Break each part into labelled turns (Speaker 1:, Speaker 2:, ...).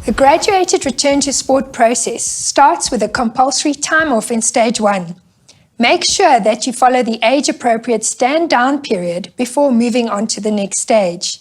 Speaker 1: The graduated return to sport process starts with a compulsory time off in stage 1. Make sure that you follow the age-appropriate stand-down period before moving on to the next stage.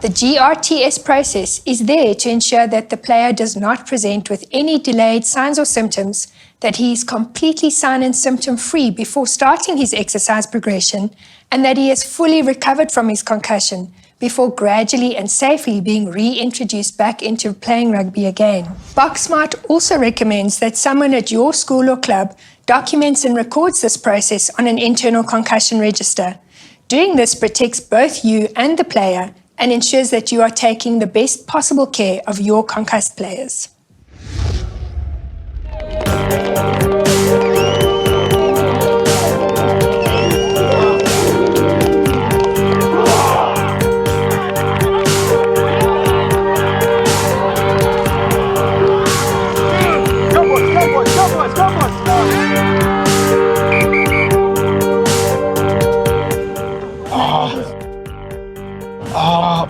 Speaker 1: The GRTS process is there to ensure that the player does not present with any delayed signs or symptoms, that he is completely sign and symptom-free before starting his exercise progression, and that he is fully recovered from his concussion before gradually and safely being reintroduced back into playing rugby again. BoxSmart also recommends that someone at your school or club documents and records this process on an internal concussion register. Doing this protects both you and the player and ensures that you are taking the best possible care of your concussed players.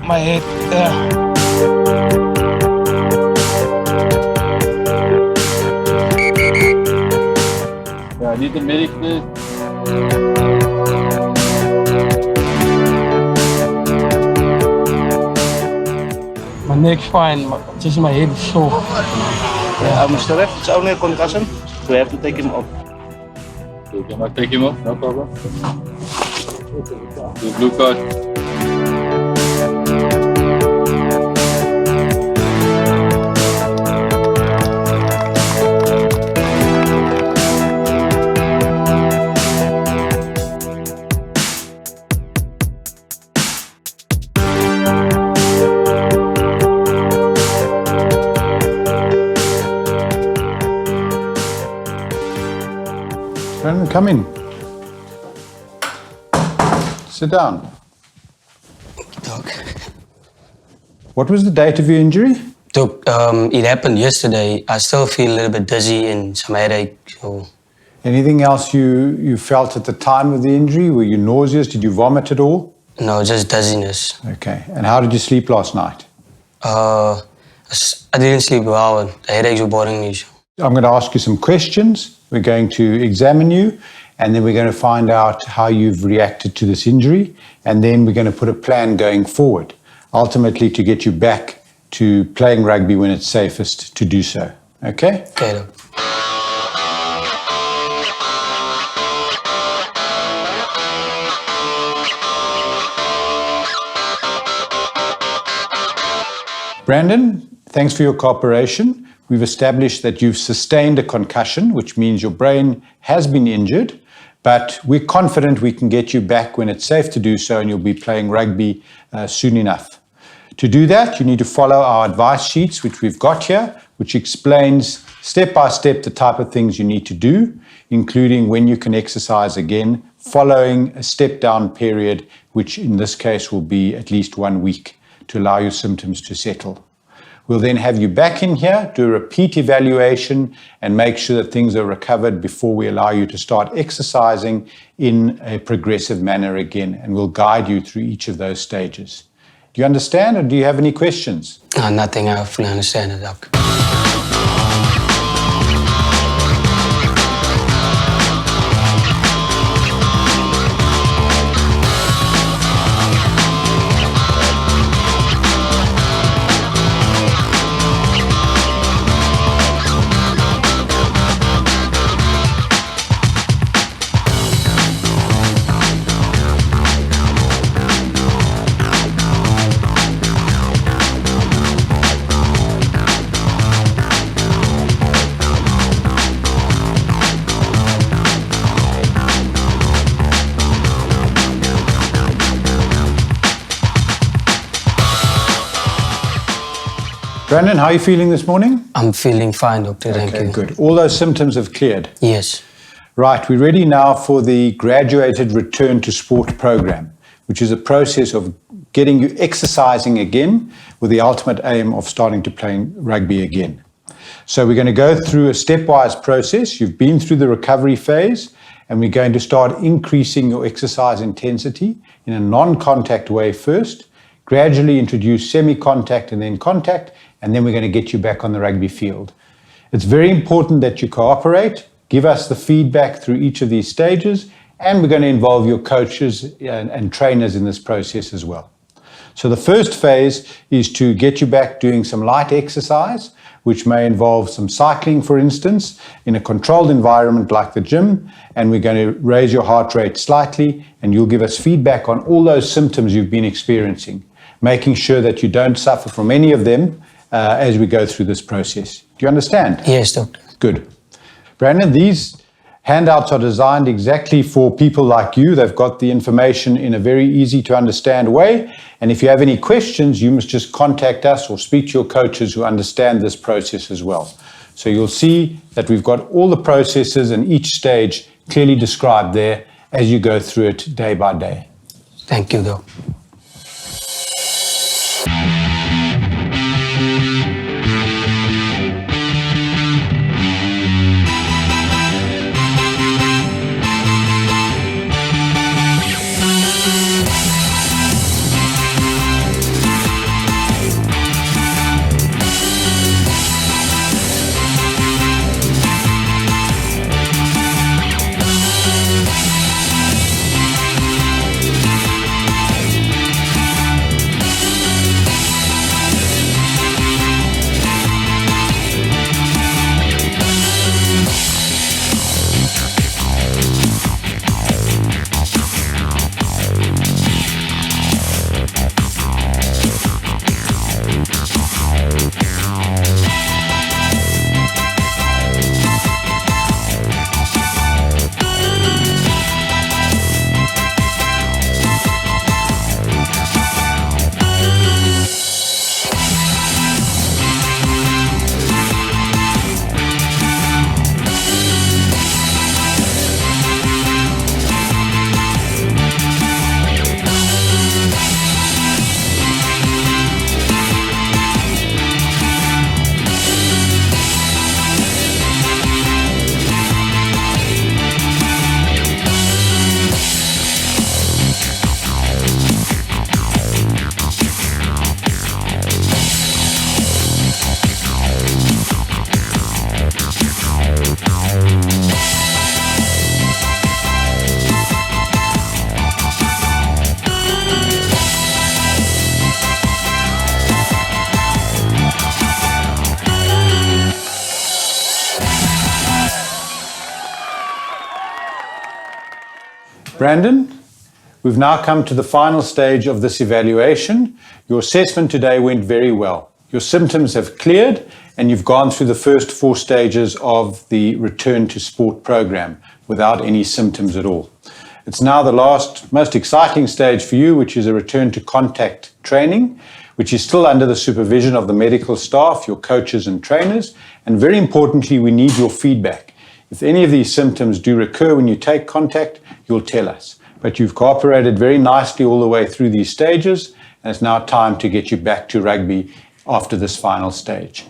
Speaker 2: My head.
Speaker 3: Yeah, I need the medic there.
Speaker 2: My neck's fine, just my head is sore.
Speaker 4: Yeah, Mr. Ref, it's only a concussion. We have to take him off.
Speaker 3: So can I take him off? No problem. The blue card.
Speaker 5: Brandon, come in. Sit down.
Speaker 6: Doc.
Speaker 5: What was the date of your injury?
Speaker 6: Doc, it happened yesterday. I still feel a little bit dizzy and some headache. So.
Speaker 5: Anything else you felt at the time of the injury? Were you nauseous? Did you vomit at all?
Speaker 6: No, just dizziness.
Speaker 5: Okay. And how did you sleep last night?
Speaker 6: I didn't sleep well. The headaches were bothering me.
Speaker 5: I'm going to ask you some questions. We're going to examine you, and then we're going to find out how you've reacted to this injury, and then we're going to put a plan going forward, ultimately to get you back to playing rugby when it's safest to do so. Okay?
Speaker 6: Okay, Doc.
Speaker 5: Brandon, thanks for your cooperation. We've established that you've sustained a concussion, which means your brain has been injured, but we're confident we can get you back when it's safe to do so, and you'll be playing rugby soon enough. To do that, you need to follow our advice sheets, which we've got here, which explains step by step the type of things you need to do, including when you can exercise again, following a step-down period, which in this case will be at least 1 week to allow your symptoms to settle. We'll then have you back in here, do a repeat evaluation, and make sure that things are recovered before we allow you to start exercising in a progressive manner again, and we'll guide you through each of those stages. Do you understand, or do you have any questions?
Speaker 6: Nothing. I fully understand it, Doc.
Speaker 5: Brandon, how are you feeling this morning?
Speaker 6: I'm feeling fine, Doctor. Thank you.
Speaker 5: Good. All those symptoms have cleared?
Speaker 6: Yes.
Speaker 5: Right, we're ready now for the graduated return to sport program, which is a process of getting you exercising again with the ultimate aim of starting to play rugby again. So we're going to go through a stepwise process. You've been through the recovery phase, and we're going to start increasing your exercise intensity in a non-contact way first, gradually introduce semi-contact and then contact, and then we're going to get you back on the rugby field. It's very important that you cooperate, give us the feedback through each of these stages, and we're going to involve your coaches and trainers in this process as well. So the first phase is to get you back doing some light exercise, which may involve some cycling, for instance, in a controlled environment like the gym, and we're going to raise your heart rate slightly, and you'll give us feedback on all those symptoms you've been experiencing, making sure that you don't suffer from any of them as we go through this process. Do you understand?
Speaker 6: Yes, doctor.
Speaker 5: Good. Brandon, these handouts are designed exactly for people like you. They've got the information in a very easy to understand way. And if you have any questions, you must just contact us or speak to your coaches who understand this process as well. So you'll see that we've got all the processes and each stage clearly described there as you go through it day by day.
Speaker 6: Thank you, Doc.
Speaker 5: Brandon, we've now come to the final stage of this evaluation. Your assessment today went very well. Your symptoms have cleared and you've gone through the first 4 stages of the return to sport program without any symptoms at all. It's now the last, most exciting stage for you, which is a return to contact training, which is still under the supervision of the medical staff, your coaches and trainers. And very importantly, we need your feedback. If any of these symptoms do recur when you take contact, you'll tell us. But you've cooperated very nicely all the way through these stages, and it's now time to get you back to rugby after this final stage.